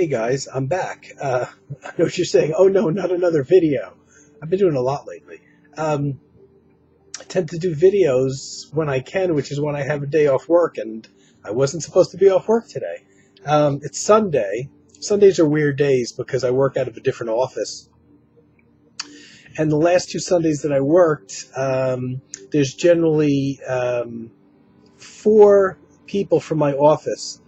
Hey guys, I'm back. I know what you're saying. Oh no, not another video. I've been doing a lot lately. I tend to do videos when I can, which is when I have a day off work, and I wasn't supposed to be off work today. It's Sunday. Sundays are weird days because I work out of a different office. And the last 2 Sundays that I worked, there's generally 4 people from my office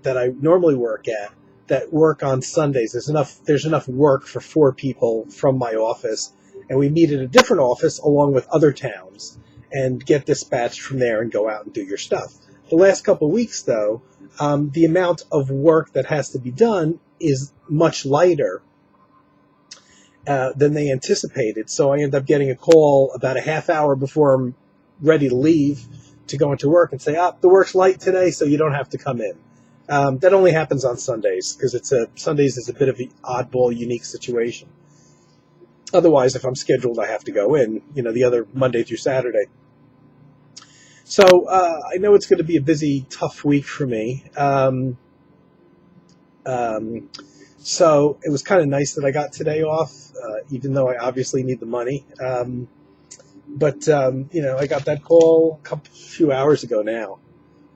that I normally work at that work on Sundays. There's enough work for 4 people from my office, and we meet at a different office along with other towns and get dispatched from there and go out and do your stuff. The last couple of weeks, though, the amount of work that has to be done is much lighter than they anticipated. So I end up getting a call about a half hour before I'm ready to leave to go into work and say, the work's light today, so you don't have to come in. That only happens on Sundays because Sundays is a bit of an oddball, unique situation. Otherwise, if I'm scheduled, I have to go in, the other Monday through Saturday. So I know it's going to be a busy, tough week for me. So it was kind of nice that I got today off, even though I obviously need the money. But I got that call a few hours ago now,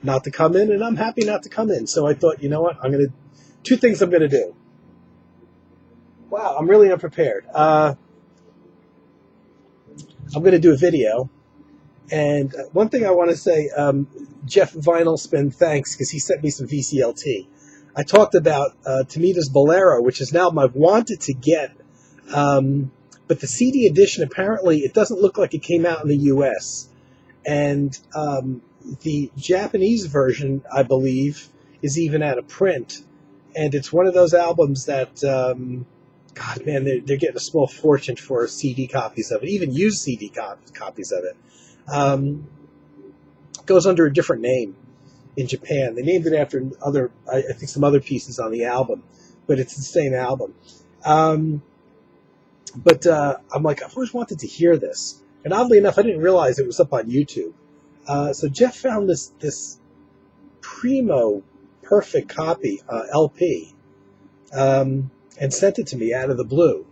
not to come in, and I'm happy not to come in. So I thought, you know what, 2 things I'm going to do. Wow, I'm really unprepared. I'm going to do a video. And one thing I want to say, Jeff Vinylspin, thanks, because he sent me some VCLT. I talked about Tomita's Bolero, which is an album I've wanted to get, but the CD edition, apparently, it doesn't look like it came out in the U.S. And the Japanese version, I believe, is even out of print. And it's one of those albums that, God, man, they're getting a small fortune for CD copies of it, even used CD copies of it. Goes under a different name in Japan. They named it after I think some other pieces on the album, but it's the same album. But I'm like, I've always wanted to hear this. And oddly enough, I didn't realize it was up on YouTube. So Jeff found this primo perfect copy, LP, and sent it to me out of the blue.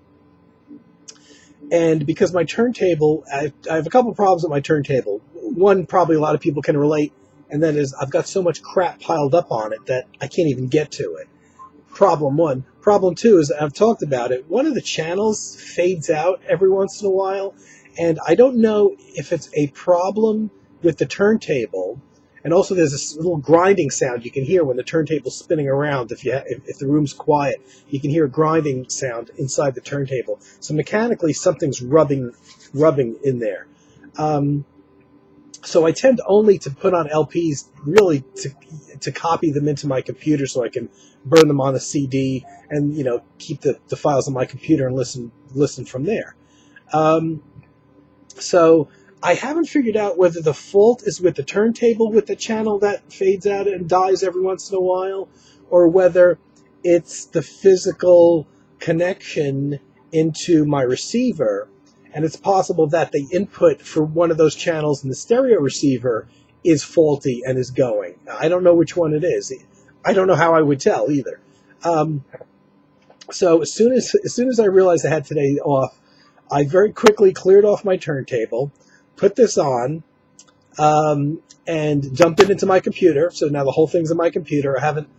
And because my turntable, I have a couple problems with my turntable. One, probably a lot of people can relate, and that is I've got so much crap piled up on it that I can't even get to it. Problem 1. Problem 2 is I've talked about it. One of the channels fades out every once in a while, and I don't know if it's a problem with the turntable. And also there's this little grinding sound you can hear when the turntable's spinning around. If the room's quiet, you can hear a grinding sound inside the turntable. So mechanically, something's rubbing in there. So I tend only to put on LPs really to copy them into my computer so I can burn them on a CD and keep the files on my computer and listen from there. So I haven't figured out whether the fault is with the turntable with the channel that fades out and dies every once in a while, or whether it's the physical connection into my receiver. And it's possible that the input for one of those channels in the stereo receiver is faulty and is going. I don't know which one it is. I don't know how I would tell either. So as soon as I realized I had today off, I very quickly cleared off my turntable, put this on, and dumped it into my computer. So now the whole thing's in my computer. I haven't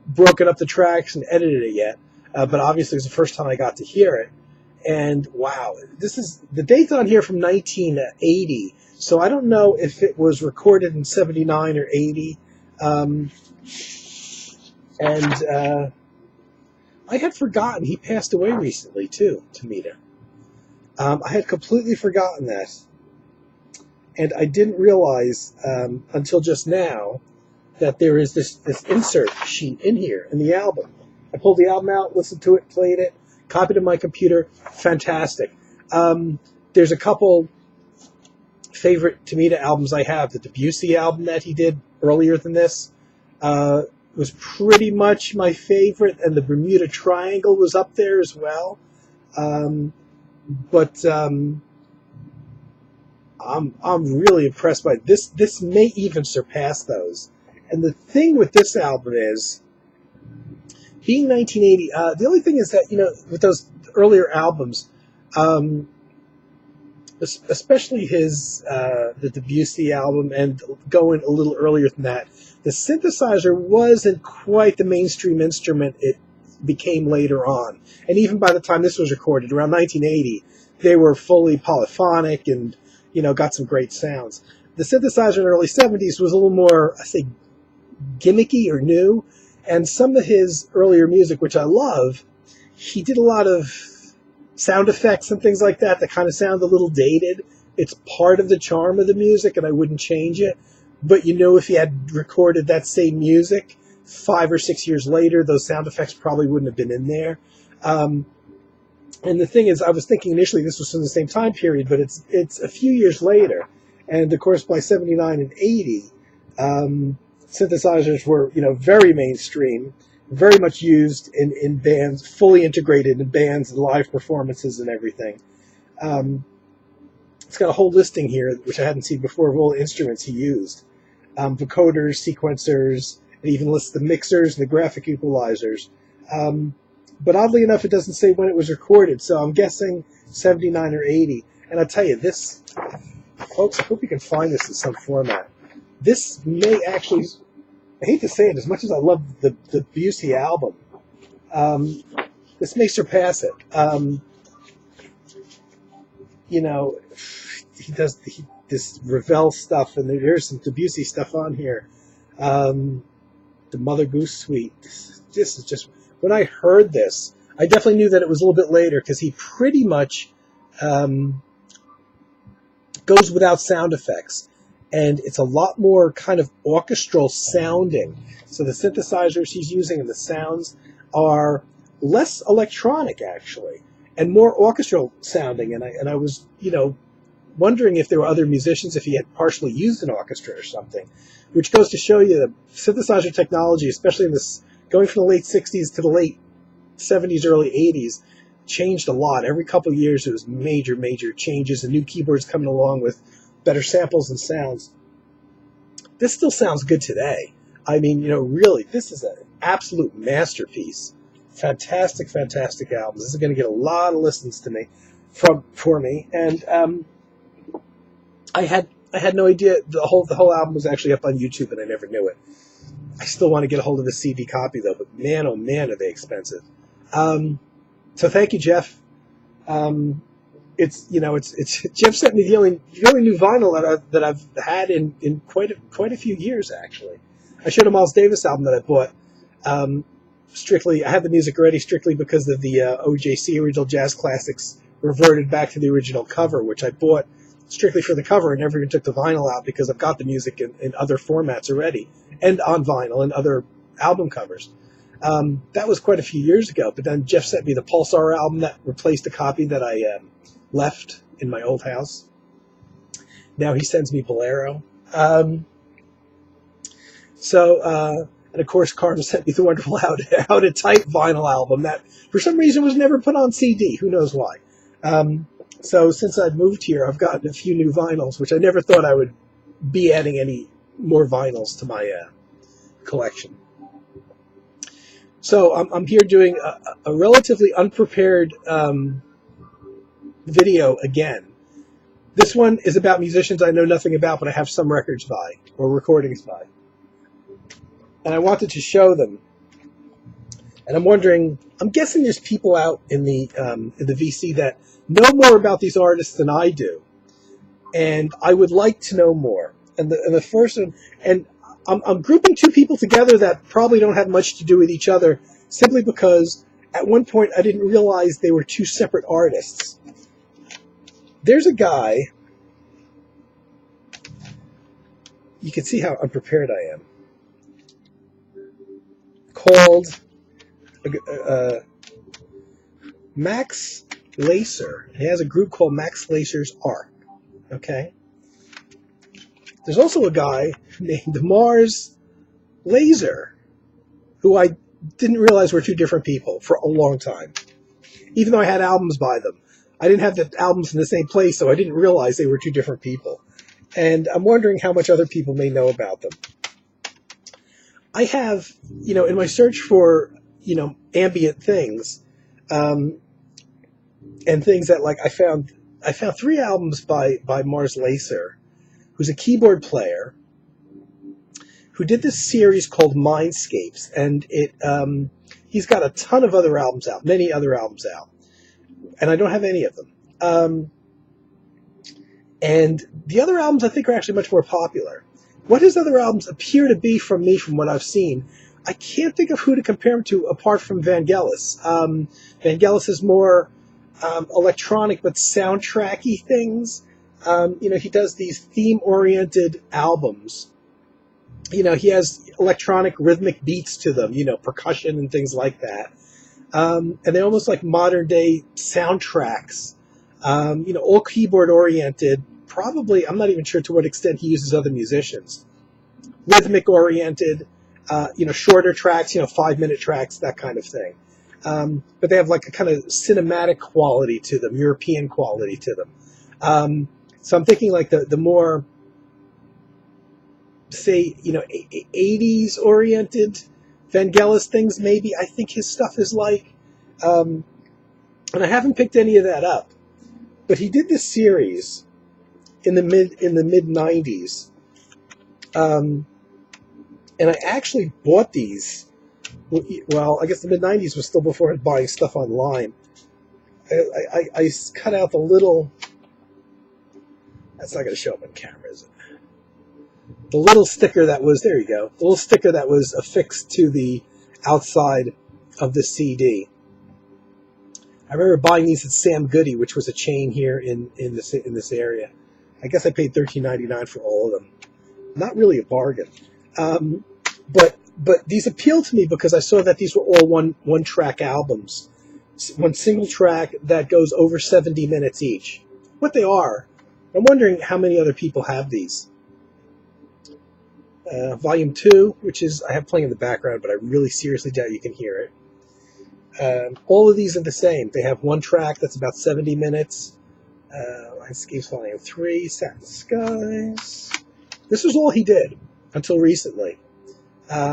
broken up the tracks and edited it yet, but obviously it's the first time I got to hear it. And wow, the date's on here from 1980, so I don't know if it was recorded in 79 or 80. I had forgotten he passed away recently too, Tomita. I had completely forgotten that. And I didn't realize until just now that there is this insert sheet in here in the album. I pulled the album out, listened to it, played it, copied it on my computer. Fantastic. There's a couple favorite Tomita albums I have. The Debussy album that he did earlier than this was pretty much my favorite, and the Bermuda Triangle was up there as well. But I'm really impressed by this. This may even surpass those. And the thing with this album is being 1980, the only thing is that, with those earlier albums, especially his the Debussy album, and going a little earlier than that, the synthesizer wasn't quite the mainstream instrument it became later on. And even by the time this was recorded, around 1980, they were fully polyphonic and, got some great sounds. The synthesizer in the early 70s was a little more, I say, gimmicky or new. And some of his earlier music, which I love, he did a lot of sound effects and things like that kind of sound a little dated. It's part of the charm of the music, and I wouldn't change it. But if he had recorded that same music 5 or 6 years later, those sound effects probably wouldn't have been in there. And the thing is, I was thinking initially this was from the same time period, but it's a few years later. And of course, by 79 and 80, synthesizers were, very mainstream, very much used in bands, fully integrated in bands and live performances and everything. It's got a whole listing here, which I hadn't seen before, of all the instruments he used. Vocoders, sequencers, it even lists the mixers and the graphic equalizers. But oddly enough, it doesn't say when it was recorded, so I'm guessing 79 or 80. And I'll tell you, this, folks, I hope you can find this in some format. This may actually, I hate to say it, as much as I love the Debussy album, this may surpass it. He does this Ravel stuff, and there's some Debussy stuff on here. The Mother Goose suite. This is just, when I heard this, I definitely knew that it was a little bit later, because he pretty much goes without sound effects. And it's a lot more kind of orchestral sounding. So the synthesizers he's using and the sounds are less electronic, actually, and more orchestral sounding. And I was, wondering if there were other musicians, if he had partially used an orchestra or something, which goes to show you the synthesizer technology, especially in this, going from the late 60s to the late 70s, early 80s, changed a lot. Every couple of years, there was major, major changes and new keyboards coming along with better samples and sounds. This still sounds good today. I mean, really, this is an absolute masterpiece. Fantastic, fantastic album. This is going to get a lot of listens to me, for me. And I had no idea the whole album was actually up on YouTube, and I never knew it. I still want to get a hold of a CD copy though, but man, oh man, are they expensive. So thank you, Jeff. It's Jeff sent me the only new vinyl that I've had in quite a few years, actually. I showed a Miles Davis album that I bought. Strictly, I had the music ready strictly because of the OJC Original Jazz Classics reverted back to the original cover, which I bought strictly for the cover and never even took the vinyl out because I've got the music in other formats already and on vinyl and other album covers. That was quite a few years ago, but then Jeff sent me the Pulsar album that replaced a copy that I left in my old house. Now he sends me Bolero. And of course, Carter sent me the wonderful How to Type vinyl album that, for some reason, was never put on CD. Who knows why? So since I've moved here, I've gotten a few new vinyls, which I never thought I would be adding any more vinyls to my collection. So I'm here doing a relatively unprepared video again. This one is about musicians I know nothing about, but I have some records by, or recordings by. And I wanted to show them. And I'm wondering, I'm guessing there's people out in the VC that know more about these artists than I do. And I would like to know more. And the first one, and I'm grouping two people together that probably don't have much to do with each other, simply because at one point I didn't realize they were two separate artists. There's a guy, you can see how unprepared I am, called Max Laser. He has a group called Max Laser's Arc. Okay? There's also a guy named Mars Laser, who I didn't realize were two different people for a long time. Even though I had albums by them. I didn't have the albums in the same place, so I didn't realize they were two different people. And I'm wondering how much other people may know about them. I have, in my search for, ambient things, and things that, like, I found 3 albums by Mars Lacer, who's a keyboard player, who did this series called Mindscapes, and he's got a ton of other albums out, many other albums out, and I don't have any of them. And the other albums, I think, are actually much more popular. What his other albums appear to be, from what I've seen, I can't think of who to compare him to apart from Vangelis. Vangelis is more electronic but soundtracky things. He does these theme-oriented albums. He has electronic rhythmic beats to them, percussion and things like that. And they're almost like modern-day soundtracks. All keyboard-oriented. Probably, I'm not even sure to what extent he uses other musicians. Rhythmic-oriented, shorter tracks, 5-minute tracks, that kind of thing. But they have like a kind of cinematic quality to them, European quality to them. So I'm thinking like the more, say, 80s-oriented Vangelis things, maybe. I think his stuff is like. And I haven't picked any of that up. But he did this series in the mid 90s, and I actually bought these. Well, I guess the mid 90s was still before buying stuff online. I cut out the little. That's not going to show up on camera, is it? The little sticker that was there. You go. The little sticker that was affixed to the outside of the CD. I remember buying these at Sam Goody, which was a chain here in this area. I guess I paid $13.99 for all of them. Not really a bargain, but these appealed to me because I saw that these were all one track albums, one single track that goes over 70 minutes each. What they are, I'm wondering how many other people have these. Volume 2, which is I have playing in the background, but I really seriously doubt you can hear it. All of these are the same. They have one track that's about 70 minutes. Landscapes Volume 3, Satin Skies. This was all he did until recently.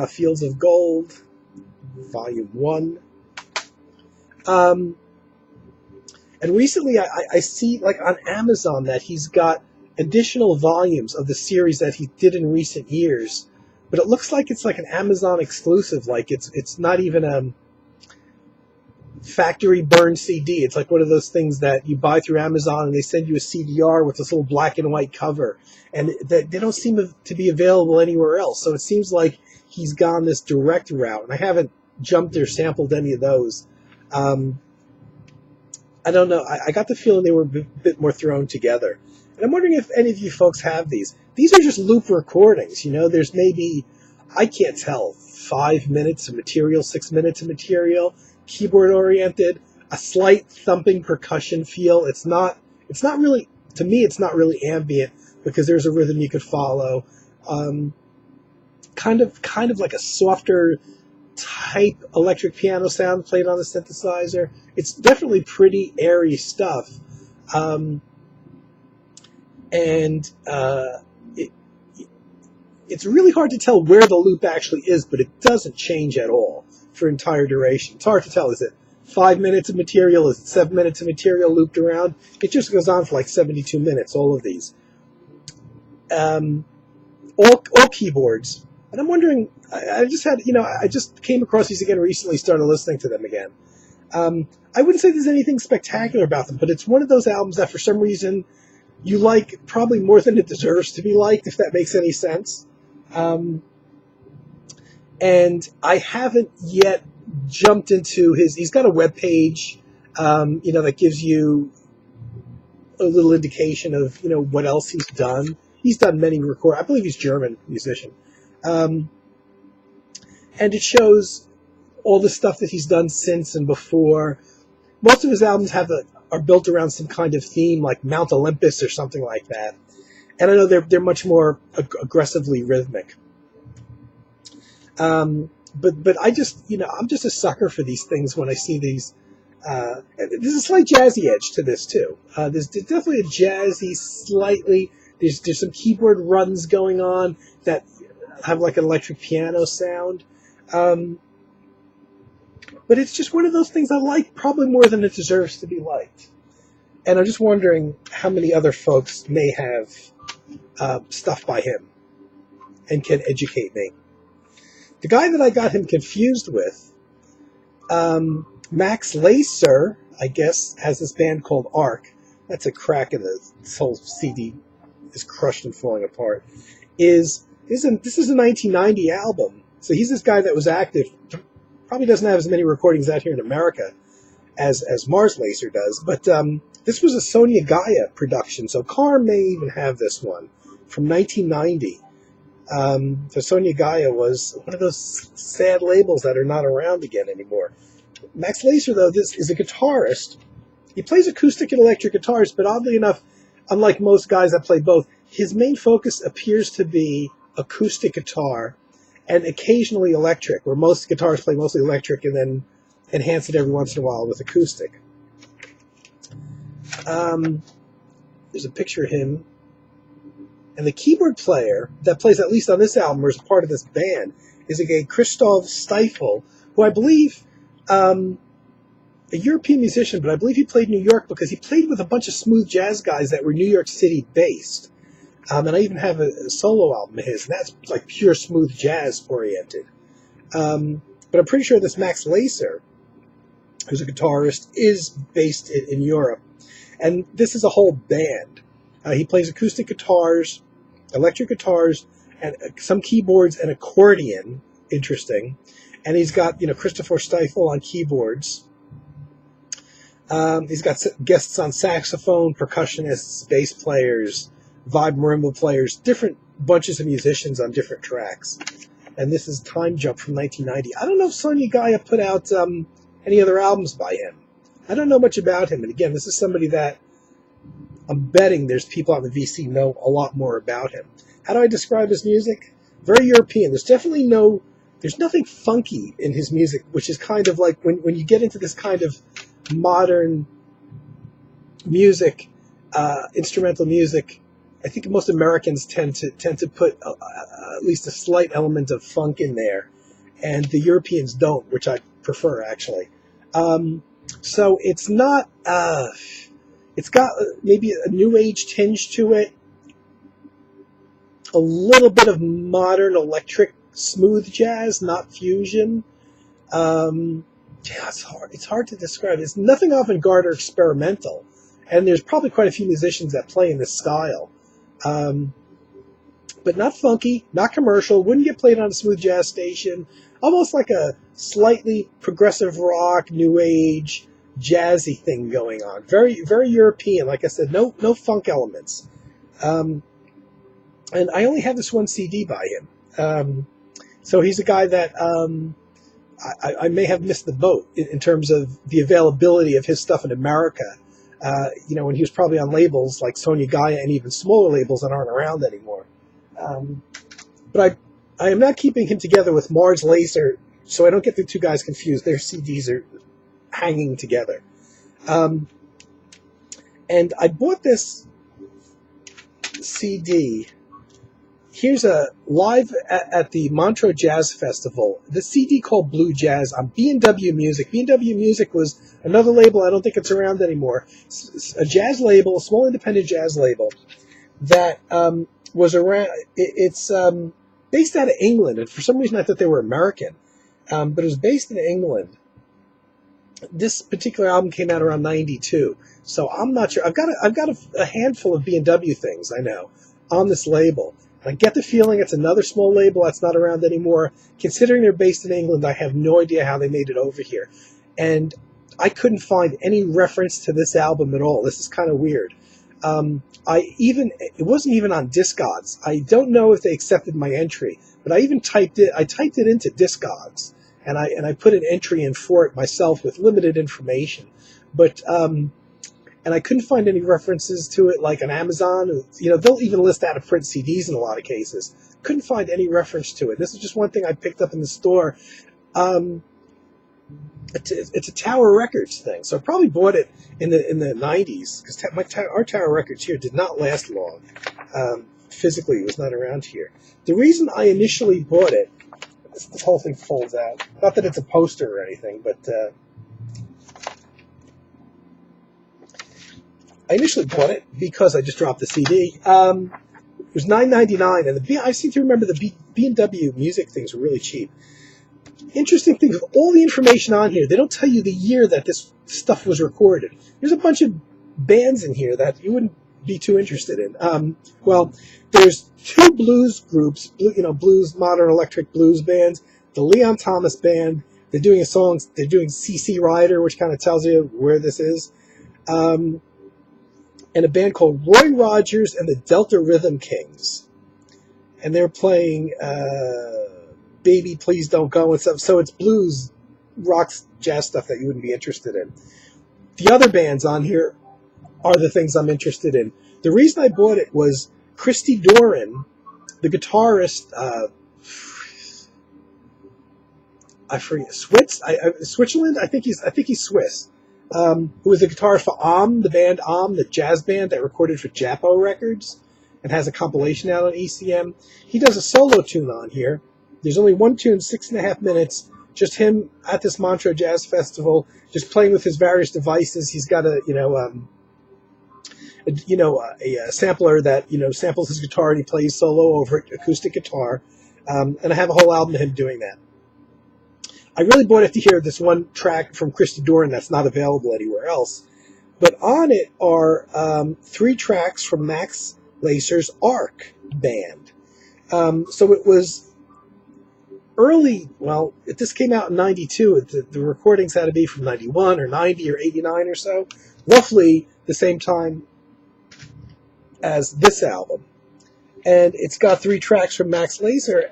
Fields of Gold, Volume 1. And recently I see, like, on Amazon that he's got additional volumes of the series that he did in recent years. But it looks like it's like an Amazon exclusive. Like, it's not even factory burn CD. It's like one of those things that you buy through Amazon and they send you a CDR with this little black and white cover, and they don't seem to be available anywhere else. So it seems like he's gone this direct route, and I haven't jumped or sampled any of those. I don't know. I got the feeling they were a bit more thrown together. And I'm wondering if any of you folks have these. These are just loop recordings. There's maybe, I can't tell, 5 minutes of material, 6 minutes of material. Keyboard oriented, a slight thumping percussion feel. It's not really, to me, it's not really ambient because there's a rhythm you could follow. Kind of like a softer type electric piano sound played on a synthesizer. It's definitely pretty airy stuff. It's really hard to tell where the loop actually is, but it doesn't change at all for entire duration. It's hard to tell. Is it 5 minutes of material? Is it 7 minutes of material looped around? It just goes on for like 72 minutes, all of these. All keyboards. And I'm wondering, I just came across these again recently, started listening to them again. I wouldn't say there's anything spectacular about them, but it's one of those albums that for some reason you like probably more than it deserves to be liked, if that makes any sense. And I haven't yet jumped into he's got a webpage, that gives you a little indication of, what else he's done. He's done many I believe he's a German musician. And it shows all the stuff that he's done since and before. Most of his albums are built around some kind of theme, like Mount Olympus or something like that. And I know they're much more aggressively rhythmic. But I just, I'm just a sucker for these things when I see these. There's a slight jazzy edge to this too. There's definitely a jazzy, slightly. There's some keyboard runs going on that have like an electric piano sound. But it's just one of those things I like probably more than it deserves to be liked. And I'm just wondering how many other folks may have stuff by him and can educate me. The guy that I got him confused with, Max Lacer, I guess, has this band called Arc. That's a crack in this whole CD is crushed and falling apart. This is a 1990 album. So he's this guy that was active. Probably doesn't have as many recordings out here in America as Mars Lacer does. But this was a Sonia Gaia production. So Carm may even have this one from 1990. So Sonia Gaia was one of those sad labels that are not around again anymore. Max Lacer, though, this is a guitarist. He plays acoustic and electric guitars, but oddly enough, unlike most guys that play both, his main focus appears to be acoustic guitar and occasionally electric, where most guitarists play mostly electric and then enhance it every once in a while with acoustic. There's a picture of him. And the keyboard player that plays, at least on this album, or is part of this band, is a guy, Christoph Stiefel, who I believe, a European musician, but I believe he played in New York because he played with a bunch of smooth jazz guys that were New York City based. And I even have a solo album of his, and that's like pure smooth jazz oriented. But I'm pretty sure this Max Lacer, who's a guitarist, is based in Europe. And this is a whole band. He plays acoustic guitars, electric guitars, and some keyboards and accordion. Interesting. And he's got, Christopher Stiefel on keyboards. He's got guests on saxophone, percussionists, bass players, vibe marimba players, different bunches of musicians on different tracks. And this is Time Jump from 1990. I don't know if Sonia Gaia put out any other albums by him. I don't know much about him. And again, this is somebody that I'm betting there's people on the VC know a lot more about him. How do I describe his music? Very European. There's nothing funky in his music, which is kind of like when you get into this kind of modern music, instrumental music, I think most Americans tend to put at least a slight element of funk in there, and the Europeans don't, which I prefer actually. So it's not. It's got maybe a new age tinge to it, a little bit of modern electric smooth jazz, not fusion. It's hard. It's hard to describe. It's nothing avant-garde or experimental, and there's probably quite a few musicians that play in this style. But not funky, not commercial, wouldn't get played on a smooth jazz station, almost like a slightly progressive rock, new age, jazzy thing going on. Very, very European. Like I said, no funk elements. And I only have this one CD by him. So he's a guy that I may have missed the boat in terms of the availability of his stuff in America. When he was probably on labels like Sonia Gaia and even smaller labels that aren't around anymore. But I am not keeping him together with Mars Lacer, so I don't get the two guys confused. Their CDs are hanging together. And I bought this CD. Here's a live at the Montreux Jazz Festival. The CD called Blue Jazz on B&W Music. B&W Music was another label. I don't think it's around anymore. A jazz label, a small independent jazz label that was around. It's based out of England, and for some reason I thought they were American, but it was based in England. This particular album came out around '92, so I'm not sure. I've got a handful of B&W things I know on this label. I get the feeling it's another small label that's not around anymore. Considering they're based in England, I have no idea how they made it over here. And I couldn't find any reference to this album at all. This is kind of weird. It wasn't even on Discogs. I don't know if they accepted my entry, but I typed it into Discogs, and I put an entry in for it myself with limited information. But and I couldn't find any references to it, like on Amazon. They'll even list out of print CDs in a lot of cases. Couldn't find any reference to it. This is just one thing I picked up in the store. It's a Tower Records thing, so I probably bought it in the 90s, because our Tower Records here did not last long. Physically, it was not around here. The reason I initially bought it, this whole thing folds out. Not that it's a poster or anything, but I initially bought it because I just dropped the CD. It was $9.99, and I seem to remember the B&W music things were really cheap. Interesting thing, with all the information on here, they don't tell you the year that this stuff was recorded. There's a bunch of bands in here that you wouldn't be too interested in. Well, there's two blues groups, blues, modern electric blues bands. The Leon Thomas Band. They're doing a song. They're doing CC Rider, which kind of tells you where this is. And a band called Roy Rogers and the Delta Rhythm Kings, and they're playing "Baby Please Don't Go" and stuff. So it's blues, rock, jazz stuff that you wouldn't be interested in. The other bands on here are the things I'm interested in. The reason I bought it was Christy Doran, the guitarist. I forget, Switzerland. I think he's Swiss. Who was the guitarist for the band the jazz band that recorded for Japo Records and has a compilation out on ECM. He does a solo tune on here. There's only one tune, 6.5 minutes, just him at this Montreux Jazz Festival, just playing with his various devices. He's got a sampler that samples his guitar, and he plays solo over acoustic guitar. And I have a whole album of him doing that. I really bought it to hear this one track from Christy Doran that's not available anywhere else. But on it are 3 tracks from Max Laser's Arc band. So it was early, this came out in 92. The recordings had to be from 91 or 90 or 89 or so. Roughly the same time as this album. And it's got 3 tracks from Max Laser.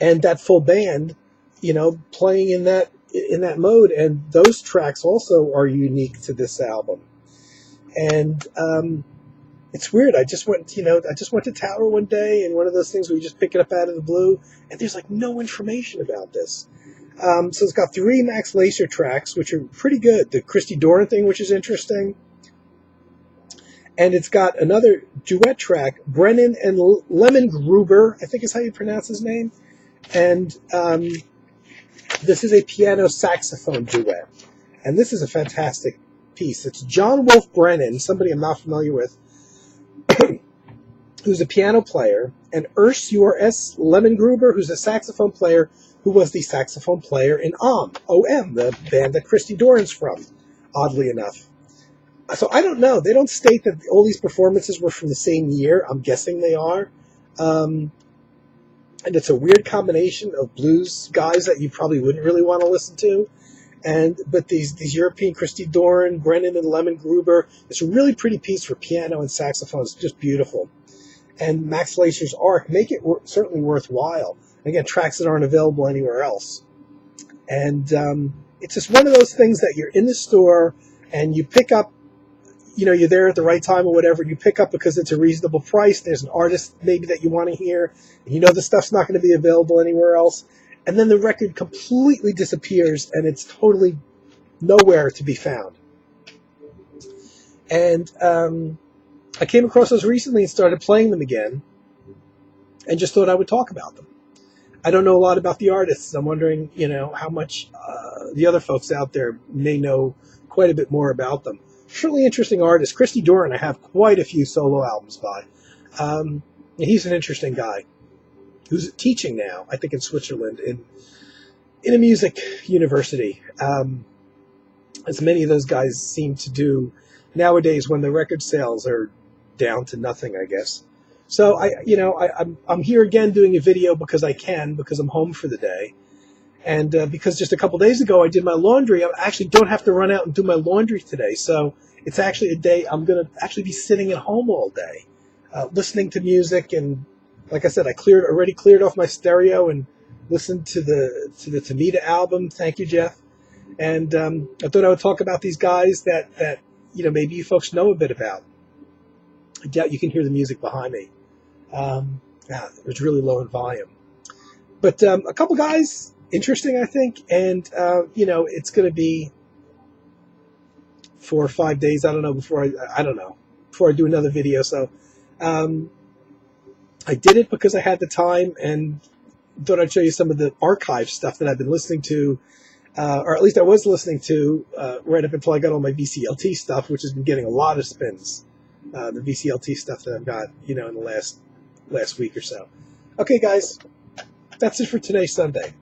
And that full band, playing in that mode, and those tracks also are unique to this album. And it's weird. I just went to Tower one day, and one of those things where you just pick it up out of the blue, and there's no information about this. So it's got 3 Max Laser tracks, which are pretty good. The Christy Doran thing, which is interesting. And it's got another duet track, Brennan and Lemon Gruber, I think is how you pronounce his name. And this is a piano saxophone duet. And this is a fantastic piece. It's John Wolfe Brennan, somebody I'm not familiar with, who's a piano player, and Urs Urs Lemon Gruber, who's a saxophone player, who was the saxophone player in OM, the band that Christy Doran's from, oddly enough. So I don't know. They don't state that all these performances were from the same year. I'm guessing they are. And it's a weird combination of blues guys that you probably wouldn't really want to listen to. But these European Christy Doran, Brennan and Lemon Gruber, it's a really pretty piece for piano and saxophone. It's just beautiful. And Max Laser's Arc make it certainly worthwhile. Again, tracks that aren't available anywhere else. And it's just one of those things that you're in the store and you pick up, you're there at the right time or whatever, and you pick up because it's a reasonable price. There's an artist maybe that you want to hear, and the stuff's not going to be available anywhere else. And then the record completely disappears, and it's totally nowhere to be found. And I came across those recently and started playing them again, and just thought I would talk about them. I don't know a lot about the artists. I'm wondering, how much the other folks out there may know quite a bit more about them. Certainly interesting artist. Christy Doran, I have quite a few solo albums by. And he's an interesting guy who's teaching now, I think in Switzerland, in a music university. As many of those guys seem to do nowadays when the record sales are down to nothing, I guess. So I'm here again doing a video because I'm home for the day. And because just a couple days ago I did my laundry, I actually don't have to run out and do my laundry today. So it's actually a day I'm going to actually be sitting at home all day, listening to music. And like I said, I already cleared off my stereo and listened to the Tomita album. Thank you, Jeff. And I thought I would talk about these guys that maybe you folks know a bit about. I doubt you can hear the music behind me. It was really low in volume. But a couple guys. Interesting, I think, and it's going to be 4 or 5 days. I don't know before I do another video. So I did it because I had the time, and thought I'd show you some of the archive stuff that I've been listening to, or at least I was listening to right up until I got all my VCLT stuff, which has been getting a lot of spins. The VCLT stuff that I've got, in the last week or so. Okay, guys, that's it for today, Sunday.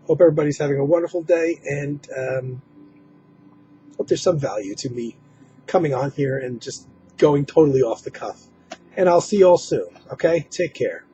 Hope everybody's having a wonderful day, and hope there's some value to me coming on here and just going totally off the cuff. And I'll see you all soon, okay? Take care.